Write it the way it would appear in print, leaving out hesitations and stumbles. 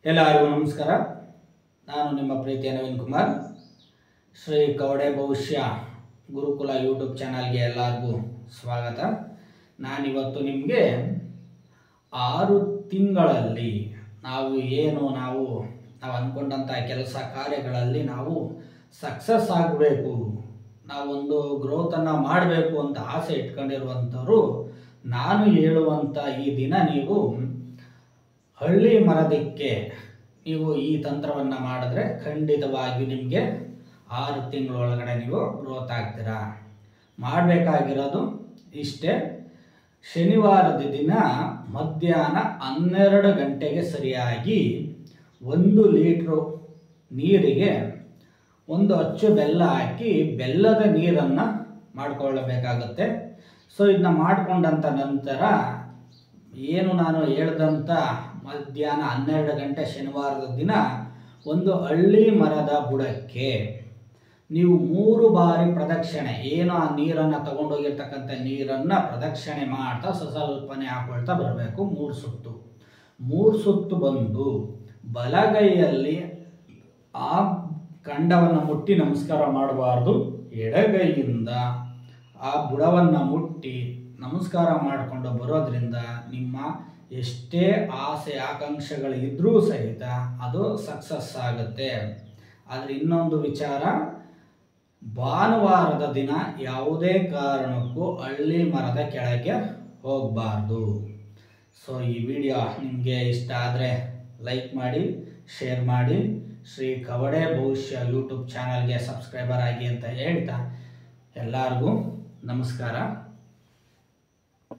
ಎಲ್ಲರಿಗೂ ನಮಸ್ಕಾರ. ನಾನು ನಿಮ್ಮ ಪ್ರೀತಿಯ ನವೀನ್ ಕುಮಾರ್. ಶ್ರೀ ಕವಡೆ ಭವಿಷ್ಯ ಗುರುಕುಲ ಯೂಟ್ಯೂಬ್ ಚಾನಲ್ಗೆ ಎಲ್ಲರಿಗೂ ಸ್ವಾಗತ. ನಾನಿವತ್ತು ನಿಮಗೆ 6 ತಿಂಗಳಲ್ಲಿ ನಾವು ಅಂದ್ಕೊಂಡಂಥ ಕೆಲಸ ಕಾರ್ಯಗಳಲ್ಲಿ ನಾವು ಸಕ್ಸಸ್ ಆಗಬೇಕು, ನಾವೊಂದು ಗ್ರೋತನ್ನು ಮಾಡಬೇಕು ಅಂತ ಆಸೆ ಇಟ್ಕೊಂಡಿರುವಂಥವ್ರು ನಾನು ಹೇಳುವಂಥ ಈ ದಿನ ನೀವು ಹಳ್ಳಿ ಮರದಕ್ಕೆ ನೀವು ಈ ತಂತ್ರವನ್ನು ಮಾಡಿದ್ರೆ ಖಂಡಿತವಾಗಿ ನಿಮಗೆ 6 ತಿಂಗಳೊಳಗಡೆ ನೀವು ಗ್ರೋತ್ ಆಗ್ತೀರಾ. ಮಾಡಬೇಕಾಗಿರೋದು ಇಷ್ಟೇ. ಶನಿವಾರದ ದಿನ ಮಧ್ಯಾಹ್ನ 12 ಗಂಟೆಗೆ ಸರಿಯಾಗಿ 1 ಲೀಟ್ರು ನೀರಿಗೆ 1 ಅಚ್ಚು ಬೆಲ್ಲ ಹಾಕಿ ಬೆಲ್ಲದ ನೀರನ್ನು ಮಾಡಿಕೊಳ್ಳಬೇಕಾಗುತ್ತೆ. ಸೊ ಇದನ್ನ ಮಾಡಿಕೊಂಡಂಥ ನಂತರ ಏನು ನಾನು ಹೇಳ್ದಂಥ ಮಧ್ಯಾಹ್ನ 12 ಗಂಟೆ ಶನಿವಾರದ ದಿನ ಒಂದು ಹಳ್ಳಿ ಮರದ ಬುಡಕ್ಕೆ ನೀವು 3 ಬಾರಿ ಪ್ರದಕ್ಷಿಣೆ, ಏನು ಆ ನೀರನ್ನು ತಗೊಂಡೋಗಿರ್ತಕ್ಕಂಥ ನೀರನ್ನು ಪ್ರದಕ್ಷಿಣೆ ಮಾಡ್ತಾ ಸ್ವಲ್ಪನೇ ಹಾಕೊಳ್ತಾ ಬರಬೇಕು. 3 ಸುತ್ತು ಬಂದು ಬಲಗೈಯಲ್ಲಿ ಆ ಖಂಡವನ್ನು ಮುಟ್ಟಿ ನಮಸ್ಕಾರ ಮಾಡಬಾರ್ದು. ಎಡಗೈಯಿಂದ ಆ ಬುಡವನ್ನು ಮುಟ್ಟಿ ನಮಸ್ಕಾರ ಮಾಡಿಕೊಂಡು ಬರೋದ್ರಿಂದ ನಿಮ್ಮ ಎಷ್ಟೇ ಆಸೆ ಆಕಾಂಕ್ಷೆಗಳಿದ್ರೂ ಸಹಿತ ಅದು ಸಕ್ಸಸ್ ಆಗುತ್ತೆ. ಆದರೆ ಇನ್ನೊಂದು ವಿಚಾರ, ಭಾನುವಾರದ ದಿನ ಯಾವುದೇ ಕಾರಣಕ್ಕೂ ಹಳ್ಳಿ ಮರದ ಕೆಳಗೆ ಹೋಗಬಾರ್ದು. ಸೊ ಈ ವಿಡಿಯೋ ನಿಮಗೆ ಇಷ್ಟ ಆದರೆ ಲೈಕ್ ಮಾಡಿ, ಶೇರ್ ಮಾಡಿ, ಶ್ರೀ ಕವಡೆ ಭವಿಷ್ಯ ಯೂಟ್ಯೂಬ್ ಚಾನಲ್ಗೆ ಸಬ್ಸ್ಕ್ರೈಬರ್ ಆಗಿ ಅಂತ ಹೇಳ್ತಾ ಎಲ್ಲರಿಗೂ ನಮಸ್ಕಾರ.